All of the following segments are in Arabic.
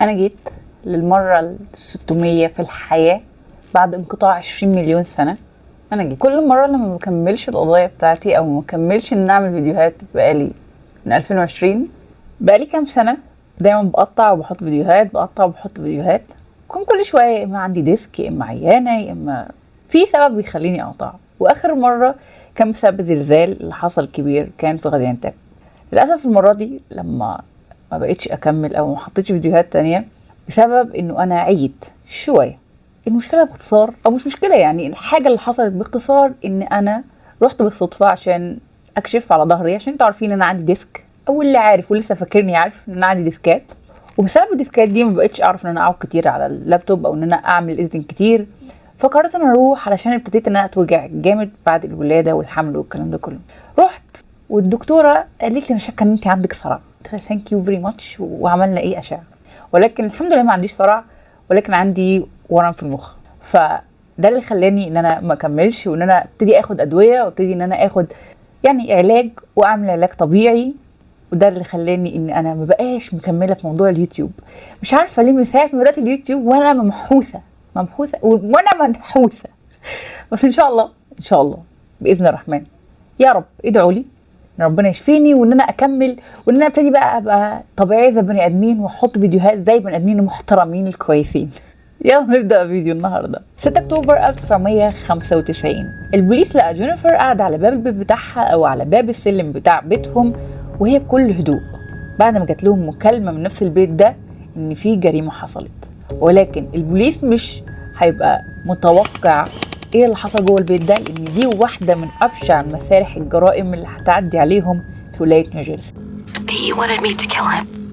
أنا جيت للمرة 600 في الحياة بعد انقطاع 20 مليون سنة. أنا جيت كل مرة لما بكملش القضايا بتاعتي أو مكملش إن أعمل فيديوهات بقالي من 2020 بقالي كام سنة دايما بقطع وبحط فيديوهات بقطع وبحط فيديوهات. كل شوية يا إما عندي ديسك يا إما عيانة يا إما في سبب بيخليني أقطع. وآخر مرة كان بسبب زلزال اللي حصل كبير كان في غازيانتاب. للأسف المرة دي لما ما بقيتش أكمل أو ما حطيتش فيديوهات تانية بسبب إنه أنا عيت شوية. المشكلة باختصار أو مش مشكلة، يعني الحاجة اللي حصلت باختصار إن أنا رحت بالصدفة عشان أكشف على ظهري، عشان انتوا عارفين إن أنا عندي ديسك، أو اللي عارف ولسه فاكرني عارف إن أنا عندي ديسكات. وبسبب الديسكات دي ما بقيتش أعرف إن أنا أقعد كتير على اللابتوب أو إن أنا أعمل إيديتنج كتير. فقررت إن أنا أروح علشان ابتديت إن أنا أتوجع جامد بعد الولادة والحمل والكلام ده كله. رحت والدكتورة قالت لي أنا شاكة إن أنت عندك صرع. قلت لها ثانك يو فيري ماتش، وعملنا إيه أشعة، ولكن الحمد لله ما عنديش صرع، ولكن عندي ورم في المخ. فده اللي خلاني ان انا ما اكملش وان انا ابتدي اخد ادويه وابتدي ان انا اخد يعني علاج واعمل علاج طبيعي. وده اللي خلاني ان انا ما بقاش مكمله في موضوع اليوتيوب. مش عارفه ليه من ساعه ما بدات اليوتيوب وانا ممحوسه وانا منحوسه. بس ان شاء الله باذن الرحمن يا رب ادعوا لي ان ربنا يشفيني وان انا اكمل وان انا ابتدي بقى ابقى طبيعيه زي بني ادمين واحط فيديوهات زي بني ادمين المحترمين الكويسين. يلا نبدأ فيديو النهاردة. 6 أكتوبر 1995 البوليس لقى جينيفر قاعدة على باب البيت بتاعها أو على باب السلم بتاع بيتهم وهي بكل هدوء، بعد ما جات لهم مكالمة من نفس البيت ده إن في جريمة حصلت. ولكن البوليس مش هيبقى متوقع إيه اللي حصل جوه البيت ده، لأن دي واحدة من أبشع مسارح الجرائم اللي هتعدي عليهم في ولاية نيوجيرسي.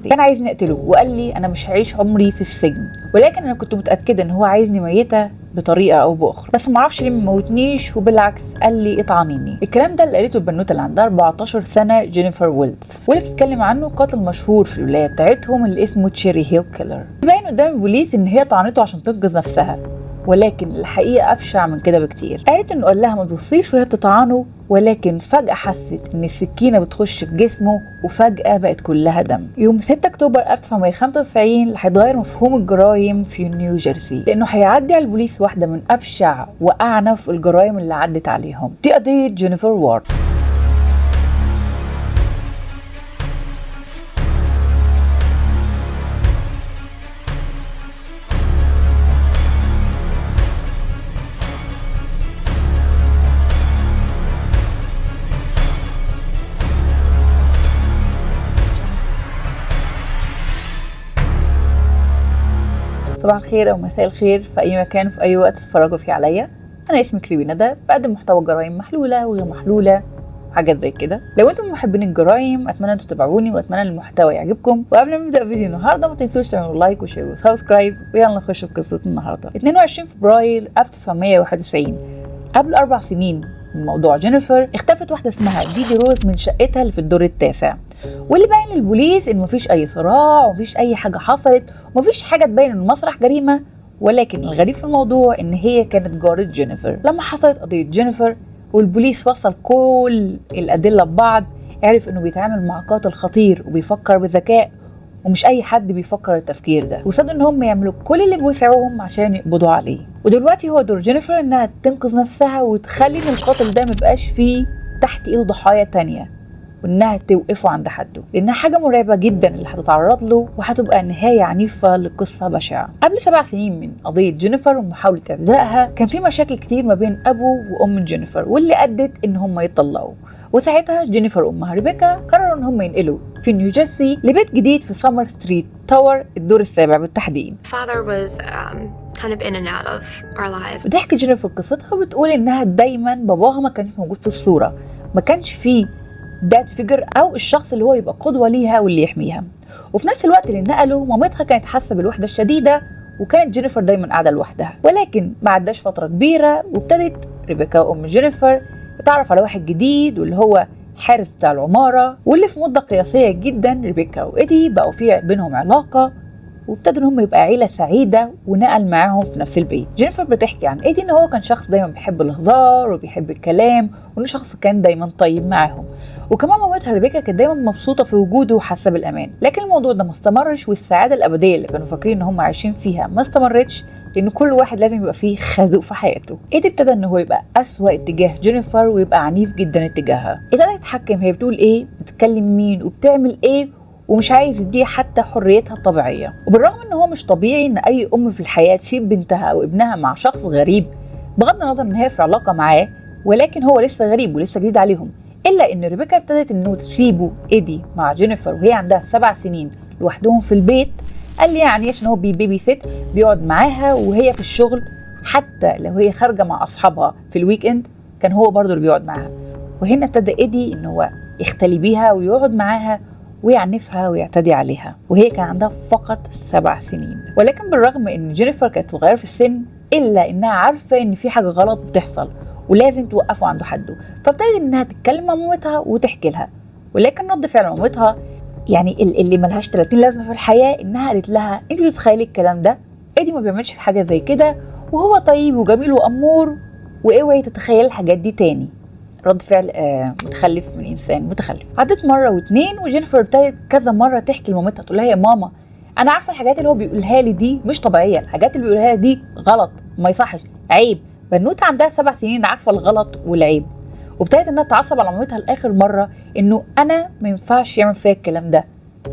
كان عايزني اقتله وقال لي انا مش هعيش عمري في السجن، ولكن انا كنت متاكده ان هو عايزني ميته بطريقه او باخرى، بس ما اعرفش ليه ما موتنيش، وبالعكس قال لي اطعنيني. الكلام ده اللي قالته البنوته اللي عندها 14 سنه جينيفر ويلدز، واللي بتتكلم عنه قاتل مشهور في الولايه بتاعتهم اللي اسمه تشيري هيل كيلر. باين قدام البوليس ان هي طعنته عشان تنقذ نفسها، ولكن الحقيقه ابشع من كده بكتير. قالت انه قال لها ما تبصيش وهي بتطعنه، ولكن فجأة حست ان السكينة بتخش في جسمه وفجأة بقت كلها دم. يوم 6 أكتوبر 1995 اللي هيتغير مفهوم الجرائم في نيوجيرسي، لانه هيعدي على البوليس واحدة من ابشع واعنف الجرائم اللي عدت عليهم، دي قضية جينيفر وارد. صباح الخير او مساء الخير في اي مكان في اي وقت تتفرجوا فيه عليا. انا اسمي كريمي ندى، بقدم محتوى جرائم محلوله وغير محلوله حاجات زي كده. لو انتم محبين الجرائم اتمنى انتم تتابعوني واتمنى المحتوى يعجبكم. وقبل ما نبدا فيديو النهارده ما تنسوش تعملوا لايك وشير وسبسكرايب، ويلا نخش في قصه النهارده. 22 فبراير 1991 قبل 4 سنين من موضوع جينيفر اختفت واحده اسمها ديدي روز من شقتها اللي في الدور التاسع، واللي باين للبوليس ان مفيش اي صراع ومفيش اي حاجه حصلت ومفيش حاجه تبين انه مسرح جريمه. ولكن الغريب في الموضوع ان هي كانت جارة جينيفر. لما حصلت قضيه جينيفر والبوليس وصل كل الادله ببعض، عرف انه بيتعامل مع قاتل خطير وبيفكر بذكاء ومش اي حد بيفكر التفكير ده، وصدقوا ان هم يعملوا كل اللي بيسعوهم عشان يقبضوا عليه. ودلوقتي هو دور جينيفر انها تنقذ نفسها وتخلي ان القاتل ده مبقاش فيه تحت ايده ضحايا تانية، وانها توقفه عند حده، لانها حاجه مرعبه جدا اللي هتتعرض له وهتبقى نهايه عنيفه لقصه بشعه. قبل 7 سنين من قضيه جينيفر ومحاوله اعدائها كان في مشاكل كتير ما بين ابو وام جينيفر، واللي ادت ان هم يتطلقوا. وساعتها جينيفر وامها ريبيكا قرروا ان هم ينقلوا في نيوجيرسي لبيت جديد في سامر ستريت تاور الدور السابع بالتحديد. kind of in and out of our lives. بتحكي جينيفر قصتها وبتقول انها دايما باباها ما كانش موجود في الصوره، ما كانش فيه داد فيجر او الشخص اللي هو يبقى قدوه ليها واللي يحميها. وفي نفس الوقت اللي نقلوا مامتها كانت حاسه بالوحده الشديده، وكانت جينيفر دايما قاعده لوحدها. ولكن ما عداش فتره كبيره وابتدت ريبيكا وام جينيفر تتعرف على واحد جديد، واللي هو حارس بتاع العماره، واللي في مده قياسيه جدا ريبيكا وايدي بقوا في بينهم علاقه. وابتدوا ان هم يبقى عيله سعيده ونقل معاهم في نفس البيت. جينيفر بتحكي عن ايدي ان هو كان شخص دايما بيحب الهزار وبيحب الكلام، وانه شخص كان دايما طيب معاهم. وكمان مامتها ريبيكا كانت دايما مبسوطه في وجوده وحاسه بالامان. لكن الموضوع ده ما استمرش، والسعاده الابديه اللي كانوا فاكرين ان هم عايشين فيها ما استمرتش، لان كل واحد لازم يبقى فيه خازوق في حياته. ايدي ابتدى ان هو يبقى اسوأ اتجاه جينيفر ويبقى عنيف جدا اتجاهها. ابتدى يتحكم هي بتقول ايه، بتتكلم مين، وبتعمل ايه، ومش عايز يديها حتى حريتها الطبيعيه. وبالرغم ان هو مش طبيعي ان اي ام في الحياه تسيب بنتها او ابنها مع شخص غريب، بغض النظر ان هي في علاقه معاه، ولكن هو لسه غريب ولسه جديد عليهم. الا ان ريبيكا ابتدت انه تسيبه ايدي مع جينيفر وهي عندها 7 سنين لوحدهم في البيت. قال لي يعني عشان هو بيبي سيت، بيقعد معاها وهي في الشغل، حتى لو هي خارجه مع اصحابها في الويك اند كان هو برضه اللي بيقعد معاها. وهنا ابتدى ايدي ان هو يختلي بيها ويقعد معاها ويعنفها ويعتدي عليها، وهي كان عندها فقط 7 سنين. ولكن بالرغم ان جينيفر كانت صغيره في السن، الا انها عارفه ان في حاجه غلط بتحصل ولازم توقفوا عنده حده. فابتدت انها تتكلم مع مامتها وتحكي لها، ولكن رد فعل مامتها يعني اللي ملهاش 30 لازمه في الحياه، انها قالت لها انت بتتخيلي الكلام ده؟ ايدي ما بيعملش حاجه زي كده، وهو طيب وجميل وامور، واوعي تتخيلي الحاجات دي تاني. رد فعل متخلف من انسان متخلف. عدت مره واتنين، وجينيفر ابتدت كذا مره تحكي لمامتها، تقول لها يا ماما انا عارفه الحاجات اللي هو بيقولها لي دي مش طبيعيه، الحاجات اللي بيقولها لي دي غلط، ما يصحش، عيب. بنوته عندها 7 سنين عارفه الغلط والعيب. وابتدت انها تعصب على مامتها لاخر مره، انه انا ما ينفعش يعمل فيا الكلام ده،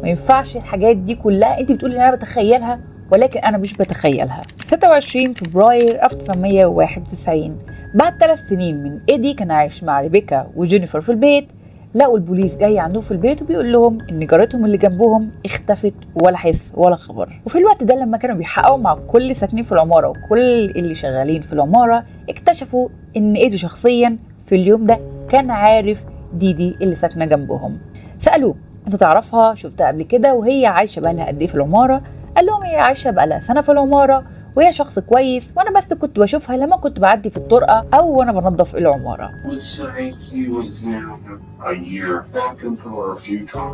ما ينفعش الحاجات دي كلها، انت بتقولي ان انا بتخيلها ولكن انا مش بتخيلها. 26 فبراير 1991، بعد 3 سنين من ايدي كان عايش مع ريبيكا وجينيفر في البيت، لقوا البوليس جاي عندهم في البيت وبيقول لهم ان جارتهم اللي جنبهم اختفت ولا حس ولا خبر. وفي الوقت ده لما كانوا بيحققوا مع كل ساكنين في العماره وكل اللي شغالين في العماره، اكتشفوا ان ايدي شخصيا في اليوم ده كان عارف ديدي اللي ساكنه جنبهم. سالوه انت تعرفها، شفتها قبل كده، وهي عايشه بقالها قد ايه في العماره؟ قال لهم هي عايشه بقالها سنه في العماره، وهي شخص كويس، وانا بس كنت بشوفها لما كنت بعدي في الطرقه او وانا بنظف العماره.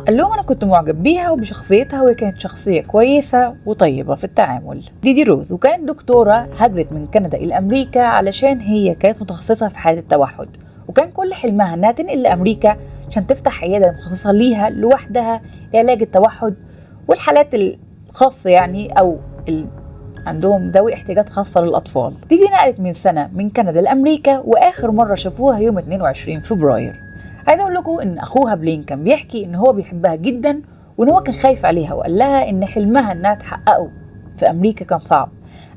قال لهم انا كنت معجب بيها وبشخصيتها، وهي كانت شخصيه كويسه وطيبه في التعامل. ديدي روز، وكانت دكتوره هاجرت من كندا الى امريكا علشان هي كانت متخصصه في حالات التوحد، وكان كل حلمها انها تنقل لامريكا عشان تفتح عياده مخصصه ليها لوحدها لعلاج التوحد والحالات الخاصه، يعني او عندهم ذوي احتياجات خاصة للأطفال. دي نقلت من سنة من كندا لأمريكا، وآخر مرة شافوها يوم 22 فبراير. عايزة أقول لكم إن أخوها بلين كان بيحكي إن هو بيحبها جدا، وإن هو كان خايف عليها، وقال لها إن حلمها إنها تحققه في أمريكا كان صعب.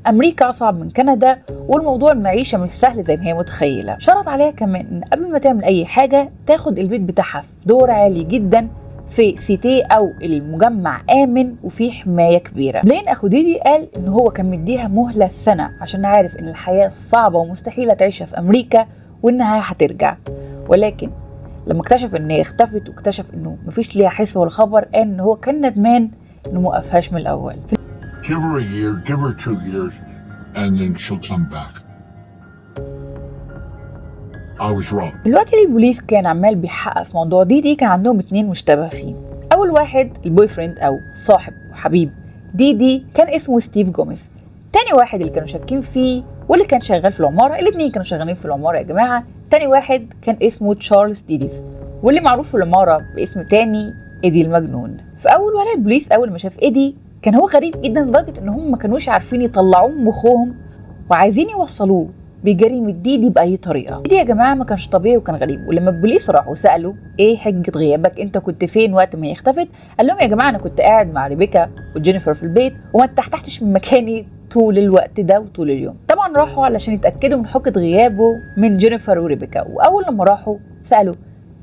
أمريكا أصعب من كندا، والموضوع المعيشة مش سهل زي ما هي متخيلة. شرط عليها كمان إن قبل ما تعمل أي حاجة تاخد البيت بتاعها في دور عالي جدا في سيتي او المجمع امن وفيه حمايه كبيره. بلين اخو ديدي قال ان هو كان مديها مهله سنه عشان عارف ان الحياه صعبه ومستحيله تعيشها في امريكا وانها هترجع، ولكن لما اكتشف ان هي اختفت واكتشف انه مفيش ليها حس ولا خبر، قال ان هو كان ندمان انه موقفهاش من الاول. Give her a year, give her 2 years, and then she'll come back. I was wrong. في الوقت اللي البوليس كان عمال بيحقق في موضوع ديدي، كان عندهم 2 مشتبه فيه. اول واحد البوي فريند او صاحب وحبيب ديدي كان اسمه ستيف جوميز. تاني واحد اللي كانوا شاكين فيه واللي كان شغال في العماره، الاثنين كانوا شغالين في العماره يا جماعه. تاني واحد كان اسمه تشارلز ديديز، واللي معروف في العماره باسم تاني ايدي المجنون. فاول ولا البوليس اول ما شاف ايدي كان هو غريب جدا لدرجه ان هم ما كانوش عارفين يطلعوه من مخهم وعايزين يوصلوه بجريمة ديدي بأي طريقة. ديدي يا جماعة ما كانش طبيعي وكان غريب، ولما البوليس راحوا وسألوا ايه حجة غيابك، انت كنت فين وقت ما هي اختفت؟ قال لهم يا جماعة انا كنت قاعد مع ريبيكا وجينيفر في البيت وما تحتحتش من مكاني طول الوقت ده وطول اليوم. طبعا راحوا علشان يتأكدوا من حجة غيابه من جينيفر وريبيكا، واول لما راحوا سألوا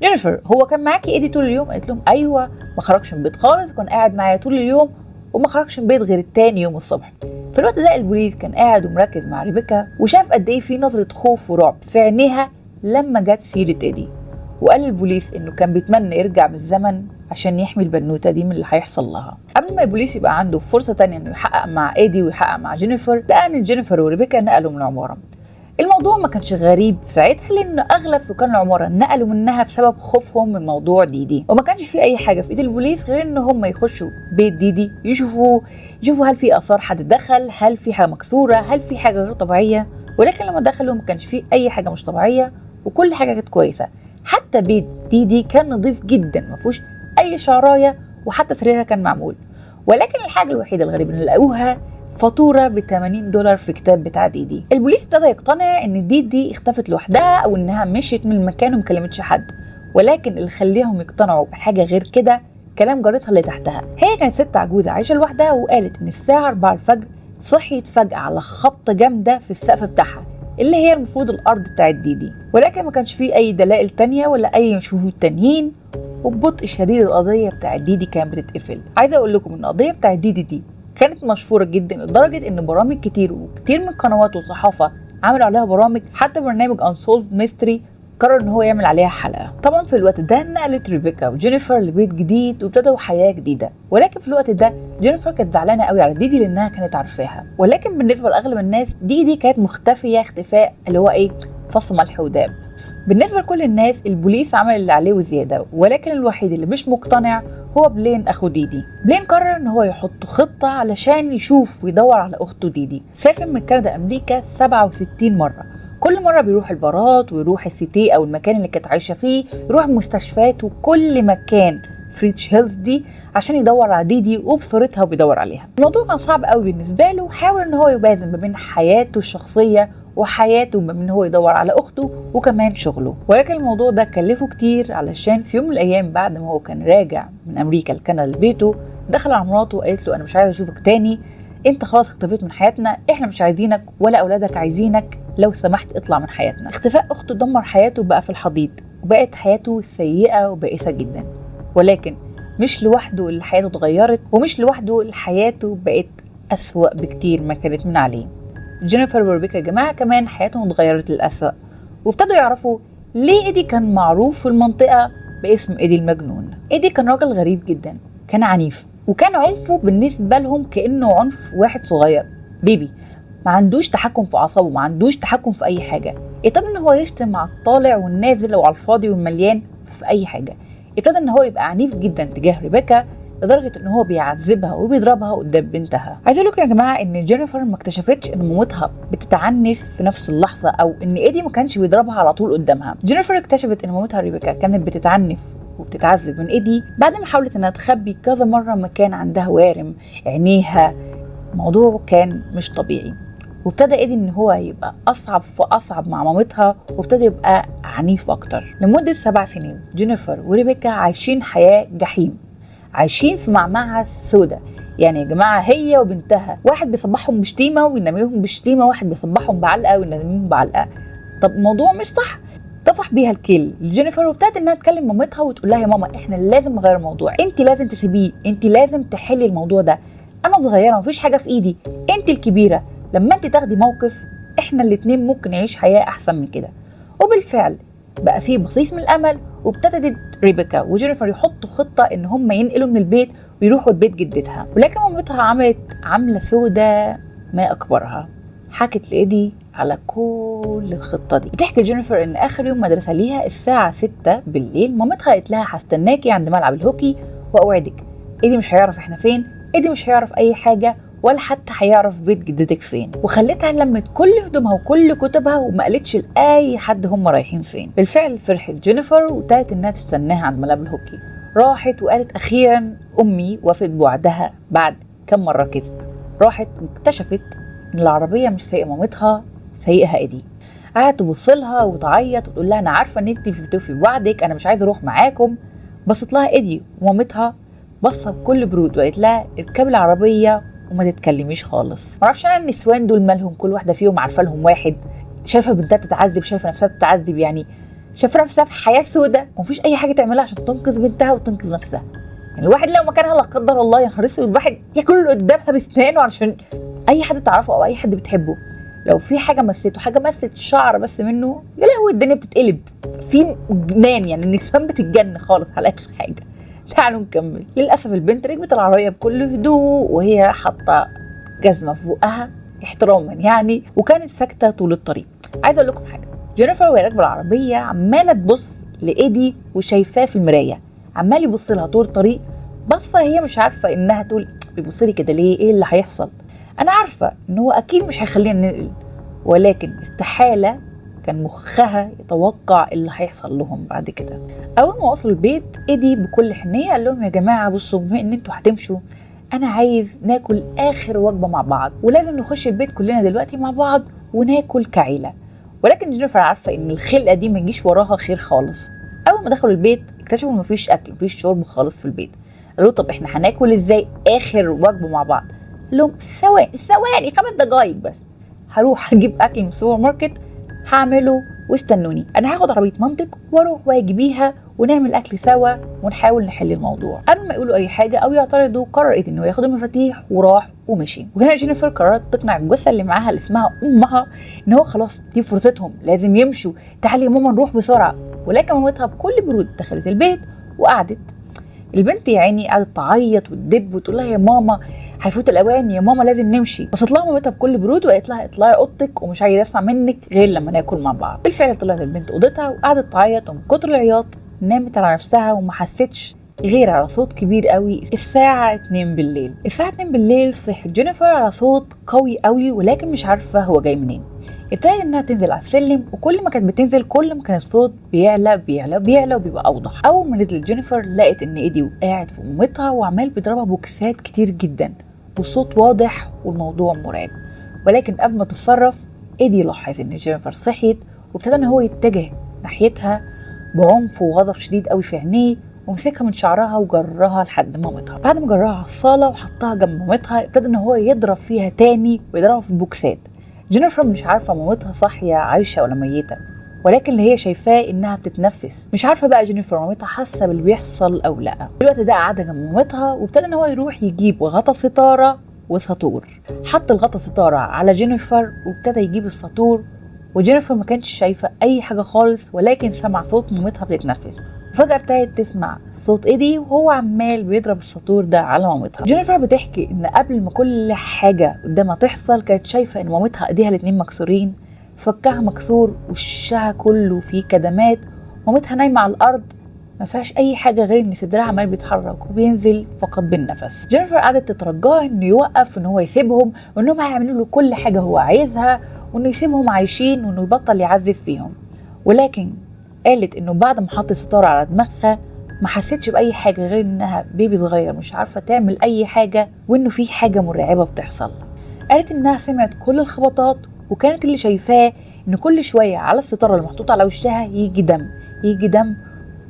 جينيفر هو كان معاكي ايدي طول اليوم؟ قالت لهم ايوه، ما خرجش من البيت خالص، كان قاعد معايا طول اليوم وما خرجش من البيت غير التاني يوم الصبح. في الوقت ده البوليس كان قاعد ومركز مع ريبيكا، وشاف قد ايه في نظرة خوف ورعب في عينيها لما جت سيرة ايدي، وقال للبوليس انه كان بيتمنى يرجع بالزمن عشان يحمي البنوتة دي من اللي هيحصل لها. قبل ما البوليس يبقى عنده فرصة تانية انه يحقق مع ايدي ويحقق مع جينيفر، لقى ان جينيفر وريبيكا نقلوا من العمارة. الموضوع ما كانش غريب في ساعتها لان اغلب سكان العماره نقلوا منها بسبب خوفهم من موضوع ديدي، وما كانش في اي حاجه في ايد البوليس غير ان هم يخشوا بيت ديدي يشوفوا هل في اثار حد دخل، هل في حاجه مكسوره، هل في حاجه غير طبيعيه. ولكن لما دخلوا ما كانش في اي حاجه مش طبيعيه وكل حاجه كانت كويسه. حتى بيت ديدي كان نظيف جدا ما فيهوش اي شعرايه، وحتى سريرها كان معمول. ولكن الحاجه الوحيده الغريبه اللي لقوها فاتوره ب $80 في كتاب بتاع ديدي. البوليس ابتدى يقتنع ان ديدي اختفت لوحدها او انها مشيت من المكان وما كلمتش حد، ولكن اللي خليهم يقتنعوا بحاجه غير كده كلام جارتها اللي تحتها. هي كانت ست عجوزه عايشه لوحدها، وقالت ان الساعه 4 الفجر صحيت فجاه على خبطه جامده في السقف بتاعها اللي هي المفروض الارض بتاعت ديدي، ولكن ما كانش فيه اي دلائل تانية ولا اي شهود تانيين. وببطء شديد القضيه بتاعت ديدي كانت بتتقفل. عايزه اقول لكم ان القضيه بتاعت ديدي دي كانت مشهوره جدا لدرجه ان برامج كتير وكتير من قنوات والصحافه عملوا عليها برامج، حتى برنامج Unsolved Mystery قرر ان هو يعمل عليها حلقه. طبعا في الوقت ده نقلت ريبيكا وجينيفر لبيت جديد وابتدوا حياه جديده، ولكن في الوقت ده جينيفر كانت زعلانه قوي على ديدي لانها كانت عارفاها. ولكن بالنسبه لاغلب الناس ديدي كانت مختفيه اختفاء اللي هو فص ملح وداب. بالنسبه لكل الناس البوليس عمل اللي عليه وزياده، ولكن الوحيد اللي مش مقتنع هو بلين اخو ديدي. بلين قرر ان هو يحط خطه علشان يشوف ويدور على اخته ديدي. سافر من كندا امريكا 67 مره، كل مره بيروح البارات ويروح السيتي او المكان اللي كانت عايشه فيه، يروح المستشفيات وكل مكان فريتش هيلز دي عشان يدور على ديدي وبصورتها وبيدور عليها. الموضوع كان صعب قوي بالنسبه له، حاول ان هو يوازن ما بين حياته الشخصيه وحياته ما بين ان هو يدور على اخته وكمان شغله. ولكن الموضوع ده كلفه كتير، علشان في يوم من الايام بعد ما هو كان راجع من امريكا لكندا لبيته دخل على مراته وقالت له انا مش عايزه اشوفك تاني، انت خلاص اختفيت من حياتنا، احنا مش عايزينك ولا اولادك عايزينك، لو سمحت اطلع من حياتنا. اختفاء اخته دمر حياته بقى في الحضيض، وبقت حياته سيئه وبائسه جدا. ولكن مش لوحده اللي حياته اتغيرت، ومش لوحده اللي حياته بقت اسوأ بكتير ما كانت من عليه. جينيفر وريبيكا يا جماعه كمان حياتهم اتغيرت للأسوأ، وابتدوا يعرفوا ليه ايدي كان معروف في المنطقه باسم ايدي المجنون. ايدي كان راجل غريب جدا، كان عنيف، وكان عنفه بالنسبه لهم كانه عنف واحد صغير بيبي، ما عندوش تحكم في اعصابه، ما عندوش تحكم في اي حاجه. ابتدى ان هو يشتم على الطالع والنازل وعلى الفاضي والمليان في اي حاجه. ابتدى ان هو يبقى عنيف جدا تجاه ريبيكا لدرجه ان هو بيعذبها وبيضربها قدام بنتها. عايز اقول لكم يا جماعه ان جينيفر ما اكتشفتش ان مامتها بتتعنف في نفس اللحظه، او ان ايدي ما كانش بيضربها على طول قدامها. جينيفر اكتشفت ان مامتها ريبيكا كانت بتتعنف وبتتعذب من ايدي بعد ما حاولت انها تخبي كذا مره مكان عندها وارم عينيها. الموضوع كان مش طبيعي، وابتدى ايدي ان هو يبقى اصعب فاصعب مع مامتها، وابتدى يبقى عنيف اكتر. لمده 7 سنين جينيفر وريبيكا عايشين حياه جحيم، عايشين في معمعة سودة. يعني يا جماعة هي وبنتها واحد بيصبحهم بشتيمة ويناميهم بشتيمة، واحد بيصبحهم بعلقة ويناميهم بعلقة. طب الموضوع مش صح. طفح بيها الكيل لجينيفر، وابتدت انها تكلم مامتها وتقول لها يا ماما احنا لازم نغير الموضوع، انت لازم تسيبيه، انت لازم تحلي الموضوع ده، انا صغيرة مفيش حاجة في ايدي، انت الكبيرة، لما انت تاخدي موقف احنا الاتنين ممكن نعيش حياة احسن من كده. وبالفعل بقى فيه بصيص من الامل، وابتدت ريبيكا وجينيفر يحطوا خطه ان هم ينقلوا من البيت ويروحوا لبيت جدتها. ولكن مامتها عملت عمله سودة ما اكبرها، حكت لايدي على كل الخطه دي. بتحكي جينيفر ان اخر يوم مدرسه ليها الساعه 6 بالليل مامتها قالت لها هستناكي عند ملعب الهوكي، واوعدك ايدي مش هيعرف احنا فين، ايدي مش هيعرف اي حاجه ولا حتى هيعرف بيت جدتك فين. وخلتها لمت كل هدومها وكل كتبها وما قالتش لاي حد هم رايحين فين. بالفعل فرحت جينيفر وابتدت انها تستناها عند ملعب الهوكي. راحت وقالت اخيرا امي وافت بوعدها بعد كم مره كذب. راحت واكتشفت ان العربيه مش سايقه مامتها، سايقها ايدي. قعدت تبص لها وتعيط وتقول لها انا عارفه ان انت مش بتوفي بوعدك، انا مش عايزه اروح معاكم. بصت لها ايدي ومامتها بصه بكل برود وقالت لها اركبي العربيه وما تتكلميش خالص. معرفش انا النسوان دول مالهم، كل واحده فيهم عارفه لهم واحد، شايفه بنتها تتعذب، شايفه نفسها تتعذب، يعني شايفه نفسها في حياه سودة ومفيش اي حاجه تعملها عشان تنقذ بنتها وتنقذ نفسها. يعني الواحد لو مكانها لا قدر الله يا نهار اسود الواحد ياكل قدامها بسنانه علشان اي حد تعرفه او اي حد بتحبه. لو في حاجه مسته، حاجه مست شعر بس منه، يا لهوي الدنيا بتتقلب في جنان، يعني النسوان بتتجن خالص على اخر حاجه. تعالوا نكمل. للاسف البنت ركبت العربيه بكل هدوء وهي حاطه جزمه في بقها احتراما يعني، وكانت ساكته طول الطريق. عايزه اقول لكم حاجه، جينيفر وهي راكبه العربيه عماله تبص لايدي وشايفاه في المرايه، عمال يبص لها طول الطريق، بصه هي مش عارفه انها تقول بيبص لي كده ليه، ايه اللي هيحصل. انا عارفه ان هو اكيد مش هيخلينا ننقل، ولكن استحاله كان مخها يتوقع اللي هيحصل لهم بعد كده. اول ما وصلوا البيت ايدي بكل حنيه قال لهم يا جماعه بصوا، بما ان انتوا هتمشوا انا عايز ناكل اخر وجبه مع بعض، ولازم نخش البيت كلنا دلوقتي مع بعض وناكل كعيله. ولكن جينيفر عارفه ان الخلقه دي ما يجيش وراها خير خالص. اول ما دخلوا البيت اكتشفوا ان مفيش اكل، مفيش شرب خالص في البيت. قالوا طب احنا هناكل ازاي اخر وجبه مع بعض؟ قال لهم ثواني 5 دقايق بس، هروح اجيب اكل من السوبر ماركت هعمله واستنوني، انا هاخد عربيه مامتك واروح واجي بيها ونعمل اكل سوا ونحاول نحل الموضوع. قبل ما يقولوا اي حاجه او يعترضوا قرر ايدي انه ياخد المفاتيح وراح ومشي. وهنا جينيفر قررت تقنع الجثه اللي معاها اللي اسمها امها ان هو خلاص دي فرصتهم لازم يمشوا، تعالي يا ماما نروح بسرعه. ولكن مامتها بكل برود دخلت البيت وقعدت. البنت يا عيني قعدت تعيط وتدب وتقول لها يا ماما هيفوت الاوان، يا ماما لازم نمشي. بصت لها مامتها بكل برود وقالت لها اطلعي اوضتك ومش عايزه اسمع منك غير لما ناكل مع بعض. بالفعل طلعت البنت اوضتها وقعدت تعيط، ومن كتر العياط نامت على نفسها وما حستش غير على صوت كبير قوي. الساعه 2 بالليل. الساعه 2 بالليل صحت جينيفر على صوت قوي قوي ولكن مش عارفه هو جاي منين. ابتدت انها تنزل على السلم، وكل ما كانت بتنزل كل ما كان الصوت بيعلى وبيبقى اوضح. اول ما نزلت جينيفر لقت ان ايدي قاعد في مامتها وعمال بيضربها بوكسات كتير جدا والصوت واضح والموضوع مرعب. ولكن قبل ما تتصرف ايدي لاحظ ان جينيفر صحيت وابتدى ان هو يتجه ناحيتها بعنف وغضب شديد قوي في عينيه، ومسكها من شعرها وجرها لحد مامتها. بعد ما جرها على الصاله وحطها جنب مامتها ابتدى ان هو يضرب فيها تاني ويضربها في البوكسات. جينيفر مش عارفه مامتها صاحيه عايشه ولا ميته، ولكن اللي هي شايفاه انها بتتنفس. مش عارفه بقى جينيفر مامتها حاسه باللي بيحصل او لا. في الوقت ده قعد جنب مامتها وابتدى ان هو يروح يجيب غطا ستاره وساطور. حط الغطا ستاره على جينيفر وابتدى يجيب الساطور، وجينيفر ما كانتش شايفه اي حاجه خالص ولكن سمع صوت مامتها بتتنفس. وفجاه ابتدت تسمع صوت ايدي وهو عمال بيضرب الساطور ده على مامتها. جينيفر بتحكي ان قبل ما كل حاجه قدامها تحصل كانت شايفه ان مامتها ايديها الاتنين مكسورين، فكها مكسور، وشها كله فيه كدمات، مامتها نايمه على الارض ما فيهاش اي حاجه غير ان صدرها عمال بيتحرك وبينزل فقط بالنفس. جينيفر قعدت تترجاه انه يوقف، وان هو يسيبهم، وانهم هيعملوا له كل حاجه هو عايزها، وانه يسيبهم عايشين، وانه يبطل يعذب فيهم. ولكن قالت انه بعد ما حط الستاره على دماغها ما حسيتش باي حاجه غير انها بيبي صغير مش عارفه تعمل اي حاجه، وانه في حاجه مرعبه بتحصل. قالت انها سمعت كل الخبطات، وكانت اللي شايفاه ان كل شويه على الستاره اللي محطوطه على وشها يجي دم،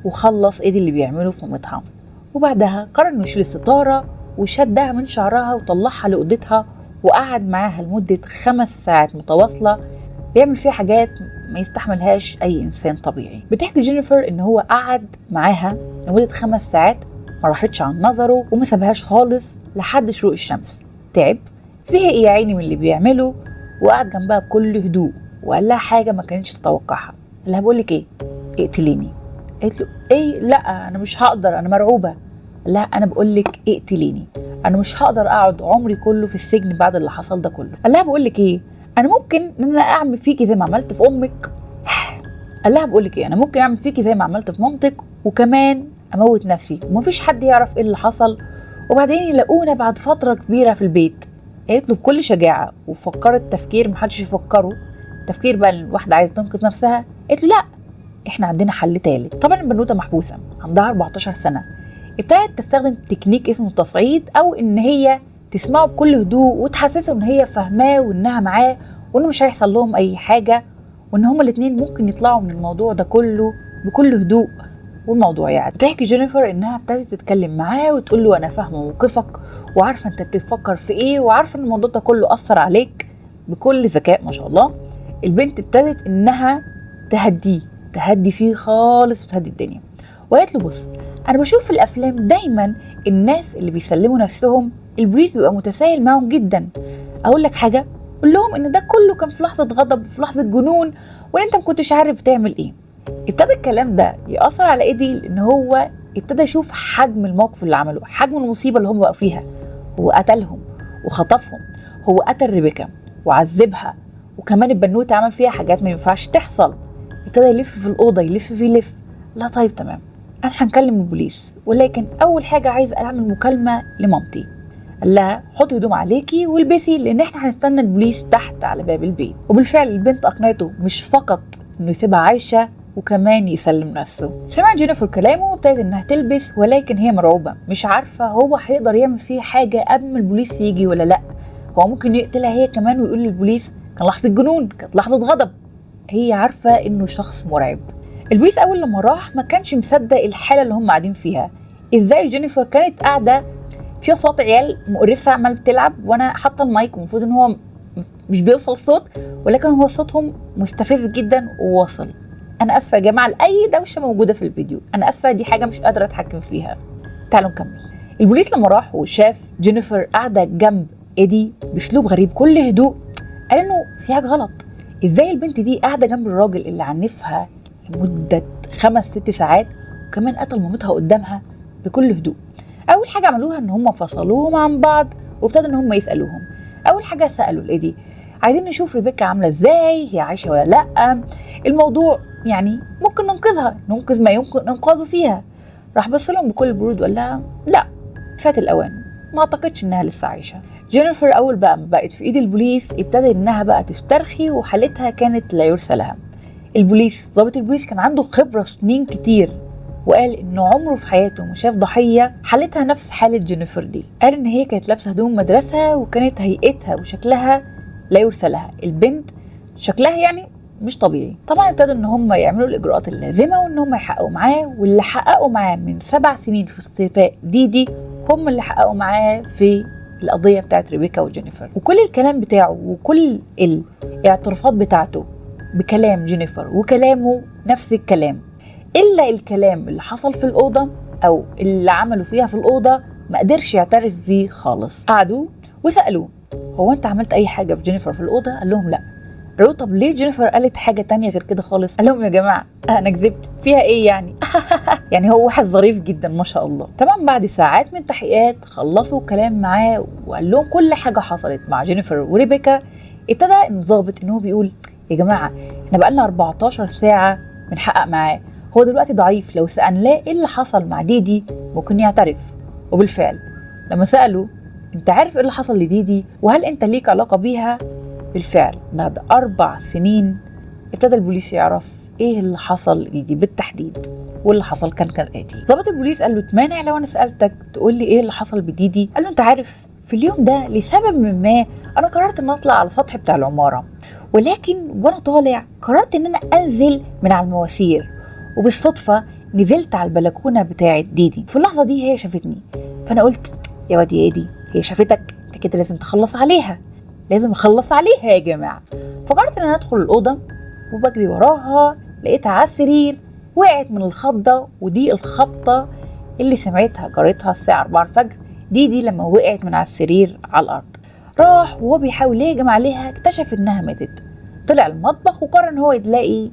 وخلص ايدي اللي بيعمله في مامتها. وبعدها قرر انه يشيل الستاره وشدها من شعرها وطلعها لاوضتها، وقعد معاها لمده 5 ساعات متواصله بيعمل فيها حاجات ما يستحملهاش اي انسان طبيعي. بتحكي جينيفر ان هو قعد معاها لمده 5 ساعات ما راحتش عن نظره وما سابهاش خالص لحد شروق الشمس. تعب، زهق يا عيني من اللي بيعمله، وقعد جنبها بكل هدوء وقال لها حاجه ما كانتش تتوقعها. قال لها بقول لك ايه، اقتليني. قالت له ايه؟ لا انا مش هقدر، انا مرعوبه. لا انا بقول لك اقتليني، انا مش هقدر اقعد عمري كله في السجن بعد اللي حصل ده كله. قال لها بقول لك ايه، انا ممكن ان انا اعمل فيكي زي ما عملت في امك. قال لها بقول لك ايه، انا ممكن اعمل فيكي زي ما عملت في مامتك، وكمان اموت نفسي ومفيش حد يعرف ايه اللي حصل، وبعدين يلاقونا بعد فتره كبيره في البيت. قالت له بكل شجاعه وفكرت تفكير محدش يفكره، تفكير بقى الواحده عايزه تنقذ نفسها. قالت له لا احنا عندنا حل تالت. طبعا البنوته محبوسه عندها 14 سنه. ابتدت تستخدم تكنيك اسمه التصعيد، او ان هي تسمعه بكل هدوء وتحسسه ان هي فاهماه وانها معاه وانه مش هيحصل لهم اي حاجه، وان هما الاتنين ممكن يطلعوا من الموضوع ده كله بكل هدوء والموضوع يعني. بتحكي جينيفر انها ابتدت تتكلم معاه وتقول له انا فاهمه موقفك وعارفه انت بتفكر في ايه، وعارفه ان الموضوع ده كله اثر عليك بكل ذكاء ما شاء الله. البنت ابتدت انها تهدي فيه خالص وتهدي الدنيا، وقالت له بص انا بشوف في الافلام دايما الناس اللي بيسلموا نفسهم البوليس بيبقى متساهل معهم جدا. اقول لك حاجه، قول لهم ان ده كله كان في لحظه غضب وفي لحظه جنون وان انت ما كنتش عارف تعمل ايه. ابتدى الكلام ده ياثر على ايدي ان هو ابتدى يشوف حجم الموقف اللي عمله، حجم المصيبه اللي هم بقوا فيها. هو قتلهم وخطفهم، هو قتل ريبيكا وعذبها وكمان البنوته عمل فيها حاجات ما ينفعش تحصل. ابتدى يلف في الاوضه، يلف. لا طيب تمام، انا هنكلم البوليس، ولكن اول حاجه عايز اعمل مكالمه لمامتي. قال لها حطي هدوم عليكي والبسي، لان احنا هنستنى البوليس تحت على باب البيت. وبالفعل البنت اقنعته مش فقط انه يسيبها عايشه، وكمان يسلم نفسه. سمع جينيفر كلامه وابتدت انها تلبس، ولكن هي مرعوبه، مش عارفه هو هيقدر يعمل فيه حاجه قبل ما البوليس يجي ولا لا. هو ممكن يقتلها هي كمان ويقول للبوليس كان لحظه جنون، كانت لحظه غضب. هي عارفه انه شخص مرعب. البوليس اول لما راح ما كانش مصدق الحاله اللي هم قاعدين فيها. ازاي جينيفر كانت قاعده في صوت عيال مقرفه عماله بتلعب، وانا حاطه المايك ومفروض ان هو مش بيوصل الصوت، ولكن هو صوتهم مستفز جدا وواصل. انا اسفه يا جماعه لاي دوشه موجوده في الفيديو، انا اسفه، دي حاجه مش قادره اتحكم فيها. تعالوا نكمل. البوليس لما راح وشاف جينيفر قاعده جنب ايدي باسلوب غريب كل هدوء، قال انه في حاجه غلط. ازاي البنت دي قاعده جنب الراجل اللي عنفها لمده 5-6 ساعات، وكمان قتل مامتها قدامها بكل هدوء؟ اول حاجه عملوها ان هم فصلوهم عن بعض، وابتدوا ان هم يسالوهم. اول حاجه سالوا الايدي عايزين نشوف ريبيكا عامله ازاي، هي عايشه ولا لا، الموضوع يعني ممكن ننقذها، ننقذ ما يمكن انقاذه فيها. راح بص لهم بكل برود وقال لها لا، فات الاوان، ما اعتقدش انها لسه عايشه. جينيفر اول بقى ما بقت في ايد البوليس ابتدى انها بقى تسترخي، وحالتها كانت لا يرثى لها. ضابط البوليس كان عنده خبره سنين كتير، وقال انه عمره في حياته ما شاف ضحيه حالتها نفس حاله جينيفر دي. قال ان هي كانت لابسه هدوم مدرسه، وكانت هيئتها وشكلها لا يرثى لها. البنت شكلها يعني مش طبيعي. طبعا ابتدوا ان هم يعملوا الاجراءات اللازمه وان هم يحققوا معاه، واللي حققوا معاه من 7 سنين في اختفاء ديدي هم اللي حققوا معاه في القضيه بتاعت ريبيكا وجينيفر. وكل الكلام بتاعه وكل الاعترافات بتاعته بكلام جينيفر وكلامه نفس الكلام، الا الكلام اللي حصل في الاوضه او اللي عملوا فيها في الاوضه ما قدرش يعترف بيه خالص. قعدوا وسالوه هو انت عملت اي حاجه في جينيفر في الاوضه؟ قال لهم لا. قالوا طب ليه جينيفر قالت حاجه تانية غير كده خالص؟ قال لهم يا جماعه انا كذبت، فيها ايه يعني؟ يعني هو واحد ظريف جدا ما شاء الله. طبعا بعد ساعات من التحقيقات خلصوا كلام معاه وقال لهم كل حاجه حصلت مع جينيفر وريبيكا. ابتدى الضابط ان هو بيقول يا جماعه احنا بقالنا 14 ساعه بنحقق معاه، هو دلوقتي ضعيف، لو سألناه ايه اللي حصل مع ديدي ممكن يعترف. وبالفعل لما سألوا انت عارف ايه اللي حصل لديدي وهل انت ليك علاقة بيها؟ بالفعل بعد 4 سنين ابتدى البوليس يعرف ايه اللي حصل لديدي بالتحديد. واللي حصل كان كالآتي. ضابط البوليس قال له تمانع لو انا سألتك تقول لي ايه اللي حصل بديدي؟ قال له انت عارف في اليوم ده لسبب ما انا قررت ان اطلع على السطح بتاع العمارة، ولكن وانا طالع قررت ان انا انزل من على المواسير، وبالصدفة نزلت على البلكونة بتاعت ديدي. في اللحظة دي هي شافتني، فأنا قلت يا واد يا دي هي شافتك، انت كده لازم تخلص عليها، لازم اخلص عليها يا جماعة. فقررت ان انا ادخل الأوضة وبجري وراها، لقيتها على السرير وقعت من الخضة، ودي الخبطة اللي سمعتها جارتها الساعة 4 الفجر ديدي لما وقعت من على السرير على الأرض. راح وهو بيحاول يهجم عليها اكتشف انها ماتت. طلع المطبخ وقرر ان هو يلاقي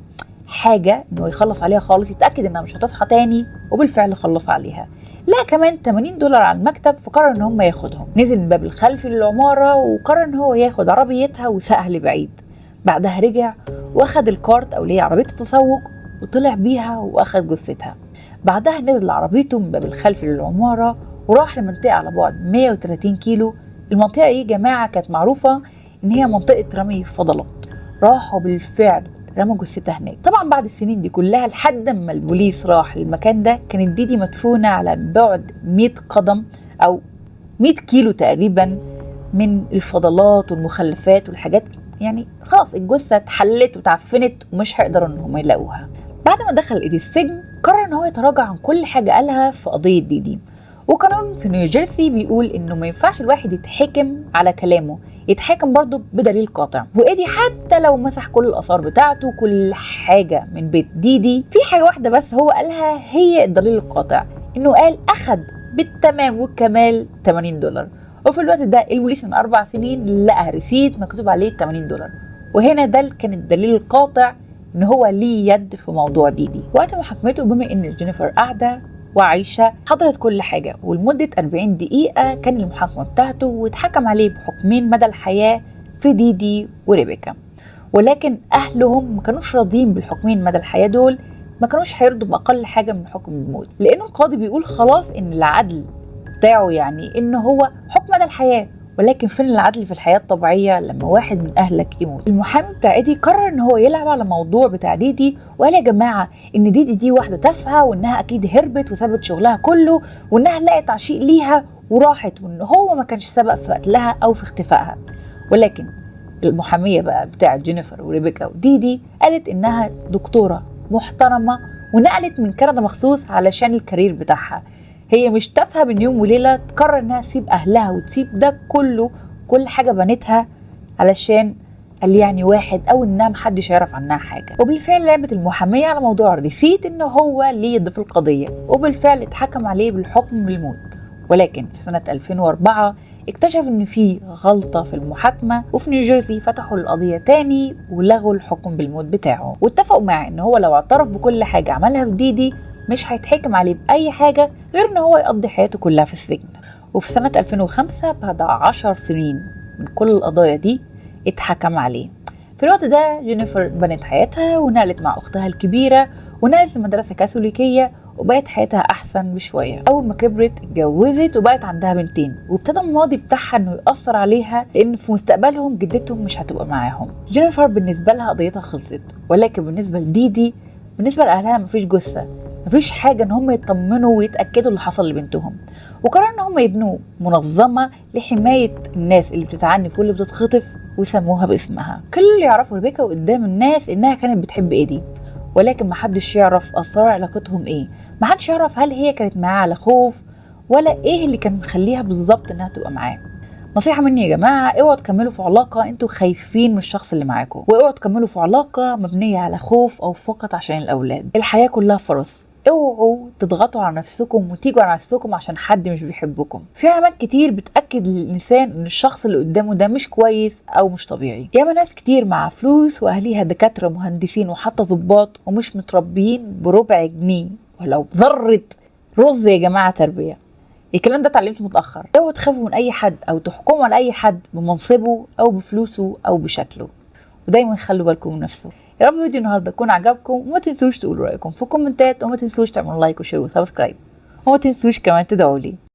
حاجة انه يخلص عليها خالص، يتأكد انها مش هتصحى تاني، وبالفعل خلص عليها. لا كمان $80 على المكتب، فقرر ان هم ياخدهم. نزل من باب الخلفي للعمارة وقرر ان هو ياخد عربيتها وساقها لبعيد. بعدها رجع واخد الكارت او اللي هي عربية التسوق وطلع بيها واخد جثتها. بعدها نزل عربيته من باب الخلفي للعمارة وراح لمنطقة على بعد 130 كيلو. المنطقة دي جماعة كانت معروفة ان هي منطقة رمي فضلات. راحوا بالفعل رموا جثتها هناك. طبعا بعد السنين دي كلها لحد ما البوليس راح للمكان ده كانت ديدي مدفونة على بعد 100 قدم او 100 كيلو تقريبا من الفضلات والمخلفات والحاجات. يعني خلاص الجثة اتحلت وتعفنت ومش هيقدروا ان هم يلاقوها. بعد ما دخل ايدي السجن قرر ان هو يتراجع عن كل حاجة قالها في قضية ديدي. وقانون في نيوجيرسي بيقول انه ما ينفعش الواحد يتحكم على كلامه، يتحاكم برضه بدليل قاطع. وايدي حتى لو مسح كل الاثار بتاعته كل حاجه من بيت ديدي، في حاجه واحده بس هو قالها هي الدليل القاطع، انه قال اخد بالتمام والكمال $80. وفي الوقت ده البوليس من 4 سنين لقى ريسيت مكتوب عليه $80. وهنا ده كان الدليل القاطع ان هو ليه يد في موضوع ديدي. وقت محاكمته بما ان جينيفر قاعده وعايشة حضرت كل حاجة، ولمدة 40 دقيقة كان المحاكمة بتاعته واتحكم عليه بحكمين مدى الحياة في ديدي وريبيكا. ولكن اهلهم ما كانوش راضيين بالحكمين مدى الحياه دول، ما كانوش هيرضوا باقل حاجه من حكم الموت، لانه القاضي بيقول خلاص ان العدل بتاعه يعني ان هو حكم مدى الحياه. ولكن فين العدل في الحياه الطبيعيه لما واحد من اهلك يموت؟ المحامي بتاع ايدي قرر ان هو يلعب على موضوع بتاع ديدي، وقال يا جماعه ان ديدي واحده تافهه، وانها اكيد هربت وسابت شغلها كله، وانها لقت عشيق ليها وراحت، وان هو ما كانش سبق في قتلها او في اختفائها. ولكن المحاميه بقى بتاعه جينيفر وريبيكا وديدي قالت انها دكتوره محترمه ونقلت من كندا مخصوص علشان الكارير بتاعها. هي مش تافهه من يوم وليله تقرر انها تسيب اهلها وتسيب ده كله، كل حاجه بنتها، علشان قال يعني واحد او انها محدش يعرف عنها حاجه. وبالفعل لعبت المحاميه على موضوع الريسيت ان هو ليه يد في القضيه، وبالفعل اتحكم عليه بالحكم بالموت. ولكن في سنه 2004 اكتشف ان في غلطه في المحاكمه، وفي نيوجيرسي فتحوا القضيه تاني ولغوا الحكم بالموت بتاعه، واتفقوا معاه ان هو لو اعترف بكل حاجه عملها في ديدي مش هيتحكم عليه بأي حاجة غير إن هو يقضي حياته كلها في السجن. وفي سنة 2005 بعد 10 سنين من كل القضايا دي اتحكم عليه. في الوقت ده جينيفر بنت حياتها ونقلت مع أختها الكبيرة، ونقلت لمدرسة كاثوليكية، وبقت حياتها أحسن بشوية. أول ما كبرت اتجوزت وبقت عندها بنتين، وابتدى الماضي بتاعها إنه يأثر عليها، لأن في مستقبلهم جدتهم مش هتبقى معاهم. جينيفر بالنسبة لها قضيتها خلصت، ولكن بالنسبة لديدي، بالنسبة لأهلها مفيش جثة، مفيش حاجة ان هم يطمنوا ويتأكدوا اللي حصل لبنتهم. وقرروا ان هم يبنوا منظمة لحماية الناس اللي بتتعنف واللي بتتخطف، وسموها باسمها. كل اللي يعرفوا ريبيكا قدام الناس انها كانت بتحب ايدي، ولكن محدش يعرف اسرار علاقتهم ايه، محدش يعرف هل هي كانت معاه على خوف، ولا ايه اللي كان مخليها بالظبط انها تبقى معاه. نصيحة مني يا جماعة، اوعوا تكملوا في علاقة انتوا خايفين من الشخص اللي معاكم، واوعوا تكملوا في علاقة مبنية على خوف او فقط عشان الاولاد. الحياة كلها فرص، اوعوا تضغطوا على نفسكم وتيجوا على نفسكم عشان حد مش بيحبكم. في علامات كتير بتأكد للإنسان ان الشخص اللي قدامه ده مش كويس او مش طبيعي. ياما ناس كتير مع فلوس واهليها دكاترة مهندسين وحتى ضباط ومش متربيين بربع جنيه ولو بذرة رز يا جماعة تربية. الكلام ده اتعلمته متأخر. اوعوا تخافوا من اي حد او تحكموا على اي حد بمنصبه او بفلوسه او بشكله، ودايما خلوا بالكم من نفسه. يا رب فيديو النهارده يكون عجبكم، وما تنسوش تقولوا رايكم في الكومنتات، وما تنسوش تعملوا لايك وشير وسبسكرايب، وما تنسوش كمان تدعوا لي.